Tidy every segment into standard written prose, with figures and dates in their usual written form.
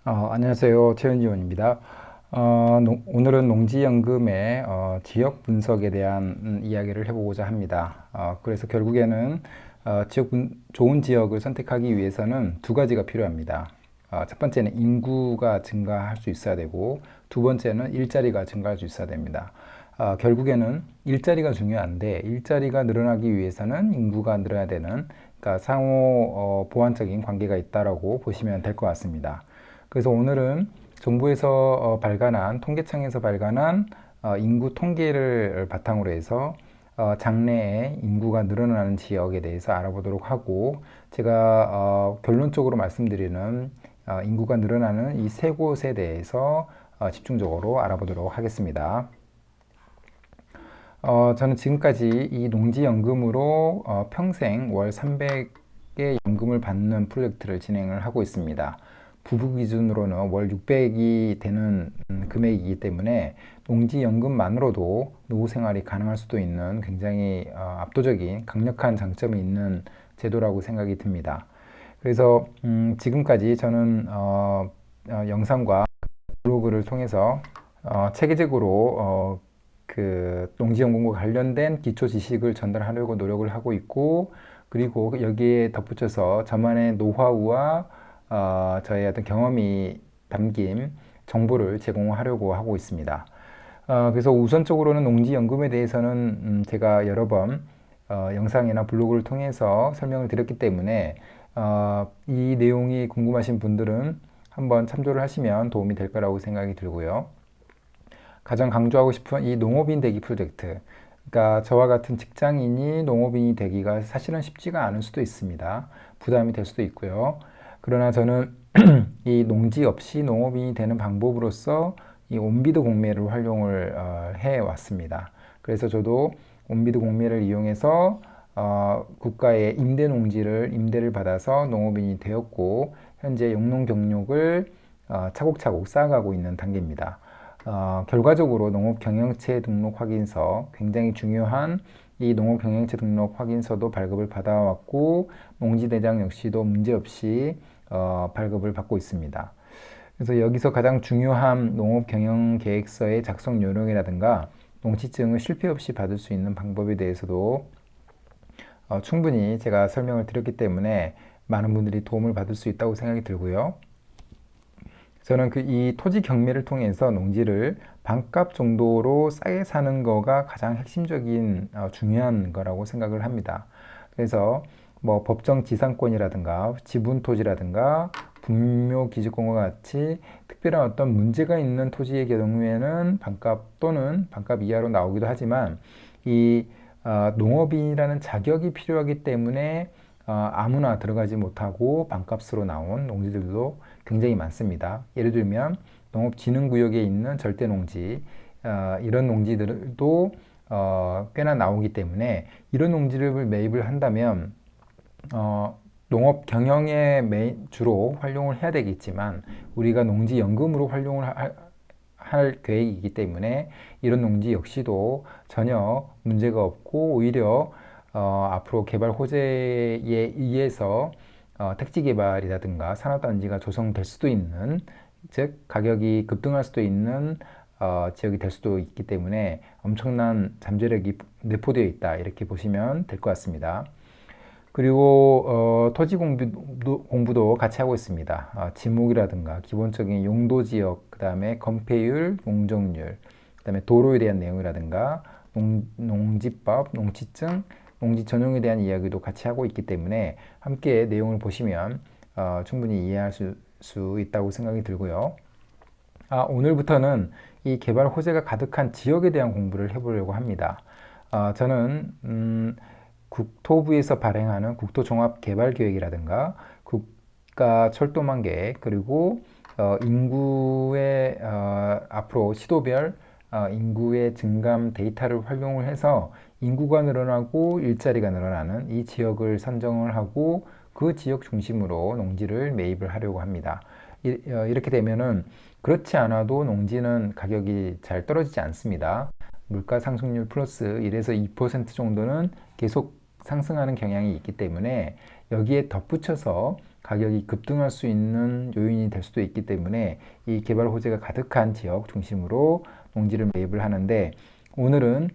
안녕하세요. 최은지원입니다. 오늘은 농지연금의 지역 분석에 대한 이야기를 해보고자 합니다. 그래서 결국에는 좋은 지역을 선택하기 위해서는 두 가지가 필요합니다. 첫 번째는 인구가 증가할 수 있어야 되고, 두 번째는 일자리가 증가할 수 있어야 됩니다. 결국에는 일자리가 중요한데, 일자리가 늘어나기 위해서는 인구가 늘어야 되는, 그러니까 상호 보완적인 관계가 있다라고 보시면 될 것 같습니다. 그래서 오늘은 정부에서 발간한 통계청에서 발간한 인구 통계를 바탕으로 해서 장래에 인구가 늘어나는 지역에 대해서 알아보도록 하고, 제가 결론적으로 말씀드리는 인구가 늘어나는 이 세 곳에 대해서 집중적으로 알아보도록 하겠습니다. 저는 지금까지 이 농지연금으로 평생 월 300의 연금을 받는 프로젝트를 진행을 하고 있습니다. 부부 기준으로는 월 600이 되는 금액이기 때문에 농지연금만으로도 노후 생활이 가능할 수도 있는 굉장히 압도적인 강력한 장점이 있는 제도라고 생각이 듭니다. 그래서 지금까지 저는 영상과 블로그를 통해서 체계적으로 그 농지연금과 관련된 기초 지식을 전달하려고 노력을 하고 있고, 그리고 여기에 덧붙여서 저만의 노하우와 저의 어떤 경험이 담긴 정보를 제공하려고 하고 있습니다. 그래서 우선적으로는 농지연금에 대해서는 제가 여러 번 영상이나 블로그를 통해서 설명을 드렸기 때문에 이 내용이 궁금하신 분들은 한번 참조를 하시면 도움이 될 거라고 생각이 들고요. 가장 강조하고 싶은 이 농업인 되기 프로젝트, 그러니까 저와 같은 직장인이 농업인이 되기가 사실은 쉽지가 않을 수도 있습니다. 부담이 될 수도 있고요. 그러나 저는 이 농지 없이 농업인이 되는 방법으로서 이 온비드 공매를 활용을 해 왔습니다. 그래서 저도 온비드 공매를 이용해서 국가의 임대 농지를 임대를 받아서 농업인이 되었고, 현재 영농 경력을 차곡차곡 쌓아가고 있는 단계입니다. 결과적으로 농업경영체 등록 확인서, 굉장히 중요한 이 농업경영체 등록 확인서도 발급을 받아왔고, 농지대장 역시도 문제없이 발급을 받고 있습니다. 그래서 여기서 가장 중요한 농업경영계획서의 작성 요령이라든가 농지증을 실패 없이 받을 수 있는 방법에 대해서도 충분히 제가 설명을 드렸기 때문에 많은 분들이 도움을 받을 수 있다고 생각이 들고요. 저는 이 토지 경매를 통해서 농지를 반값 정도로 싸게 사는 거가 가장 핵심적인 중요한 거라고 생각을 합니다. 그래서 뭐 법정 지상권이라든가 지분 토지라든가 분묘 기지권과 같이 특별한 어떤 문제가 있는 토지의 경우에는 반값 또는 반값 이하로 나오기도 하지만, 이 농업인이라는 자격이 필요하기 때문에 아무나 들어가지 못하고 반값으로 나온 농지들도 굉장히 많습니다. 예를 들면 농업진흥구역에 있는 절대농지, 이런 농지들도 꽤나 나오기 때문에 이런 농지를 매입을 한다면 농업 경영에 주로 활용을 해야 되겠지만, 우리가 농지연금으로 활용을 할 계획이기 때문에 이런 농지 역시도 전혀 문제가 없고, 오히려 앞으로 개발 호재에 의해서 택지 개발이라든가 산업단지가 조성될 수도 있는, 즉 가격이 급등할 수도 있는 지역이 될 수도 있기 때문에 엄청난 잠재력이 내포되어 있다, 이렇게 보시면 될 것 같습니다. 그리고 토지 공부도 같이 하고 있습니다. 지목이라든가 기본적인 용도 지역, 그 다음에 건폐율, 용적률, 그 다음에 도로에 대한 내용이라든가 농지법, 농지증, 농지 전용에 대한 이야기도 같이 하고 있기 때문에 함께 내용을 보시면 충분히 이해할 수 있다고 생각이 들고요. 오늘부터는 이 개발 호재가 가득한 지역에 대한 공부를 해보려고 합니다. 저는 국토부에서 발행하는 국토종합개발계획이라든가 국가철도망계획, 그리고 인구의 앞으로 시도별 인구의 증감 데이터를 활용을 해서 인구가 늘어나고 일자리가 늘어나는 이 지역을 선정을 하고 그 지역 중심으로 농지를 매입을 하려고 합니다. 이렇게 되면은 그렇지 않아도 농지는 가격이 잘 떨어지지 않습니다. 물가 상승률 플러스 1에서 2% 정도는 계속 상승하는 경향이 있기 때문에 여기에 덧붙여서 가격이 급등할 수 있는 요인이 될 수도 있기 때문에 이 개발 호재가 가득한 지역 중심으로 농지를 매입을 하는데, 오늘은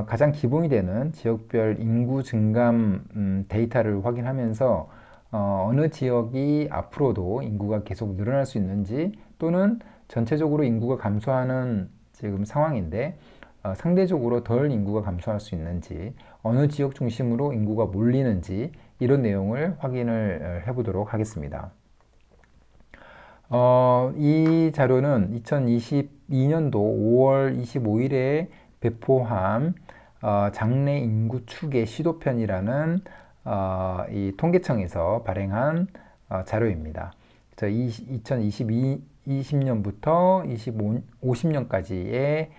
가장 기본이 되는 지역별 인구 증감 데이터를 확인하면서 어느 지역이 앞으로도 인구가 계속 늘어날 수 있는지, 또는 전체적으로 인구가 감소하는 지금 상황인데 상대적으로 덜 인구가 감소할 수 있는지, 어느 지역 중심으로 인구가 몰리는지, 이런 내용을 확인을 해보도록 하겠습니다. 이 자료는 2022년도 5월 25일에 배포한 장래 인구 추계 시도편이라는 이 통계청에서 발행한 자료입니다. 2020년부터 50년까지의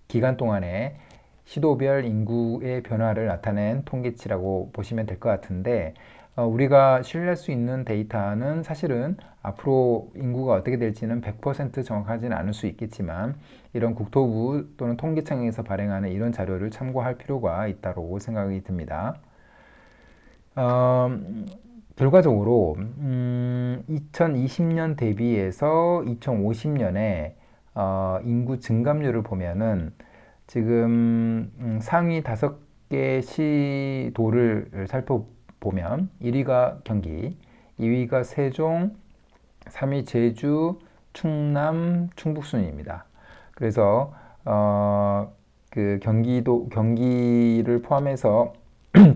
기간 동안에 시도별 인구의 변화를 나타낸 통계치라고 보시면 될 것 같은데, 우리가 신뢰할 수 있는 데이터는 사실은 앞으로 인구가 어떻게 될지는 100% 정확하지는 않을 수 있겠지만, 이런 국토부 또는 통계청에서 발행하는 이런 자료를 참고할 필요가 있다고 생각이 듭니다. 결과적으로 2020년 대비해서 2050년에 인구 증감률을 보면은 지금 상위 5개 시도를 살펴보면 1위가 경기, 2위가 세종, 3위 제주, 충남, 충북 순입니다. 그래서 그 경기를 포함해서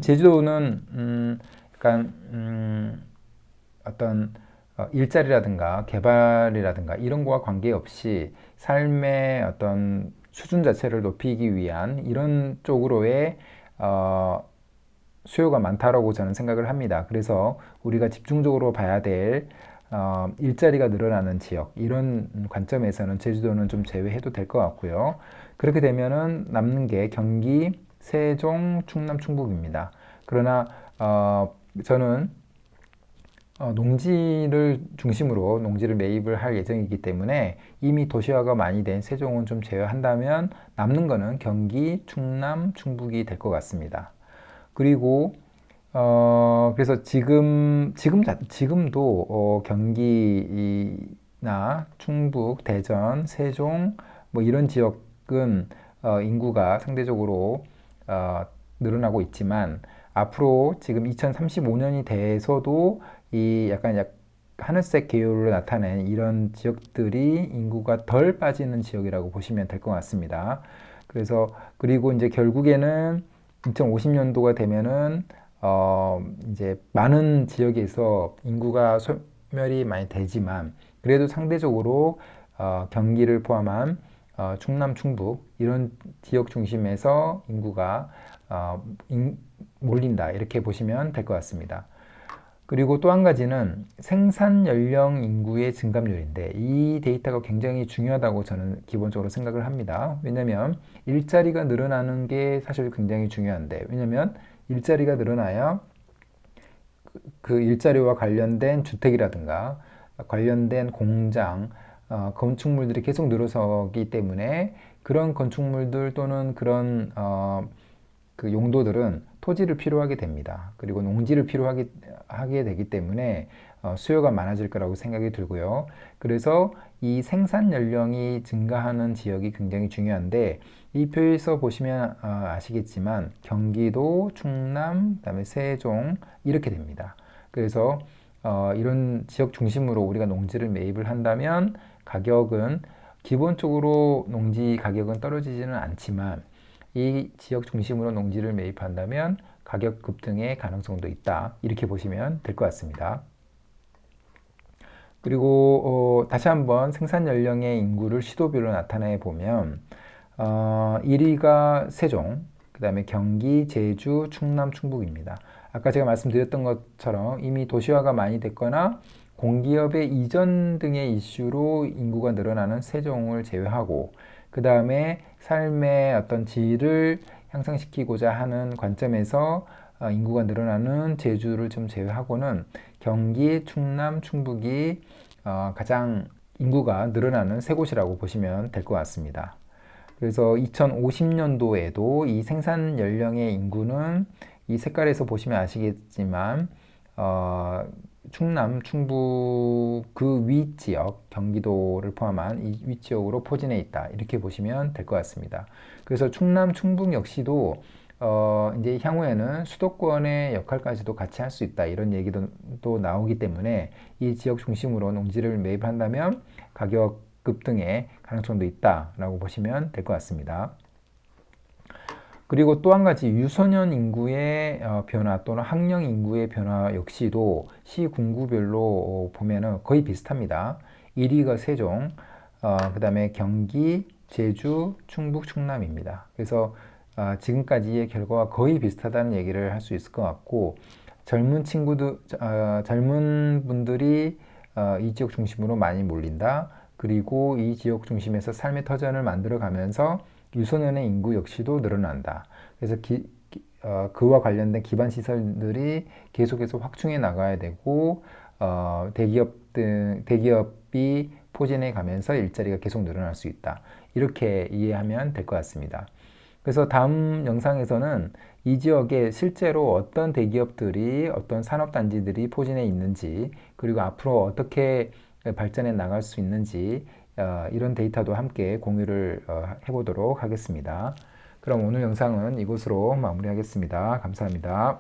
제주도는 약간 어떤 일자리라든가 개발이라든가 이런 거와 관계없이 삶의 어떤 수준 자체를 높이기 위한 이런 쪽으로의 수요가 많다라고 저는 생각을 합니다. 그래서 우리가 집중적으로 봐야 될 일자리가 늘어나는 지역, 이런 관점에서는 제주도는 좀 제외해도 될 것 같고요. 그렇게 되면은 남는 게 경기, 세종, 충남, 충북입니다. 그러나 저는 농지를 중심으로 농지를 매입을 할 예정이기 때문에 이미 도시화가 많이 된 세종은 좀 제외한다면 남는 거는 경기, 충남, 충북이 될 것 같습니다. 그리고 그래서 지금도 경기나 충북, 대전, 세종 뭐 이런 지역은 인구가 상대적으로 늘어나고 있지만, 앞으로 지금 2035년이 돼서도 이 약간 하늘색 계열로 나타낸 이런 지역들이 인구가 덜 빠지는 지역이라고 보시면 될 것 같습니다. 그리고 이제 결국에는 2050년도가 되면은 이제 많은 지역에서 인구가 소멸이 많이 되지만, 그래도 상대적으로 경기를 포함한 충남, 충북 이런 지역 중심에서 인구가 몰린다, 이렇게 보시면 될 것 같습니다. 그리고 또 한 가지는 생산 연령 인구의 증감률인데, 이 데이터가 굉장히 중요하다고 저는 기본적으로 생각을 합니다. 왜냐하면 일자리가 늘어나는 게 사실 굉장히 중요한데, 왜냐하면 일자리가 늘어나야 그 일자리와 관련된 주택이라든가 관련된 공장, 건축물들이 계속 늘어서기 때문에 그런 건축물들 또는 그런 그 용도들은 토지를 필요하게 됩니다. 그리고 농지를 필요하게 되기 때문에 수요가 많아질 거라고 생각이 들고요. 그래서 이 생산 연령이 증가하는 지역이 굉장히 중요한데, 이 표에서 보시면 아시겠지만 경기도, 충남, 그다음에 세종 이렇게 됩니다. 그래서 이런 지역 중심으로 우리가 농지를 매입을 한다면 가격은 기본적으로 농지 가격은 떨어지지는 않지만, 이 지역 중심으로 농지를 매입한다면 가격 급등의 가능성도 있다, 이렇게 보시면 될 것 같습니다. 그리고 다시 한번 생산 연령의 인구를 시도별로 나타내 보면 1위가 세종, 그 다음에 경기, 제주, 충남, 충북입니다. 아까 제가 말씀드렸던 것처럼 이미 도시화가 많이 됐거나 공기업의 이전 등의 이슈로 인구가 늘어나는 세종을 제외하고, 그 다음에 삶의 어떤 질을 향상시키고자 하는 관점에서 인구가 늘어나는 제주를 좀 제외하고는 경기, 충남, 충북이 가장 인구가 늘어나는 세 곳이라고 보시면 될 것 같습니다. 그래서 2050년도에도 이 생산 연령의 인구는 이 색깔에서 보시면 아시겠지만 충남, 충북 그 위 지역, 경기도를 포함한 이 위 지역으로 포진해 있다. 이렇게 보시면 될 것 같습니다. 그래서 충남, 충북 역시도 이제 향후에는 수도권의 역할까지도 같이 할 수 있다. 이런 얘기도 또 나오기 때문에 이 지역 중심으로 농지를 매입한다면 가격 급등의 가능성도 있다라고 보시면 될 것 같습니다. 그리고 또 한 가지 유소년 인구의 변화 또는 학령 인구의 변화 역시도 시 군구별로 보면은 거의 비슷합니다. 1위가 세종, 그 다음에 경기, 제주, 충북, 충남입니다. 그래서 지금까지의 결과와 거의 비슷하다는 얘기를 할 수 있을 것 같고, 젊은 친구들, 젊은 분들이 이 지역 중심으로 많이 몰린다. 그리고 이 지역 중심에서 삶의 터전을 만들어 가면서 유소년의 인구 역시도 늘어난다. 그래서 그와 관련된 기반 시설들이 계속해서 확충해 나가야 되고, 대기업이 포진해 가면서 일자리가 계속 늘어날 수 있다. 이렇게 이해하면 될 것 같습니다. 그래서 다음 영상에서는 이 지역에 실제로 어떤 대기업들이 어떤 산업단지들이 포진해 있는지, 그리고 앞으로 어떻게 발전해 나갈 수 있는지 이런 데이터도 함께 공유를 해보도록 하겠습니다. 그럼 오늘 영상은 이것으로 마무리하겠습니다. 감사합니다.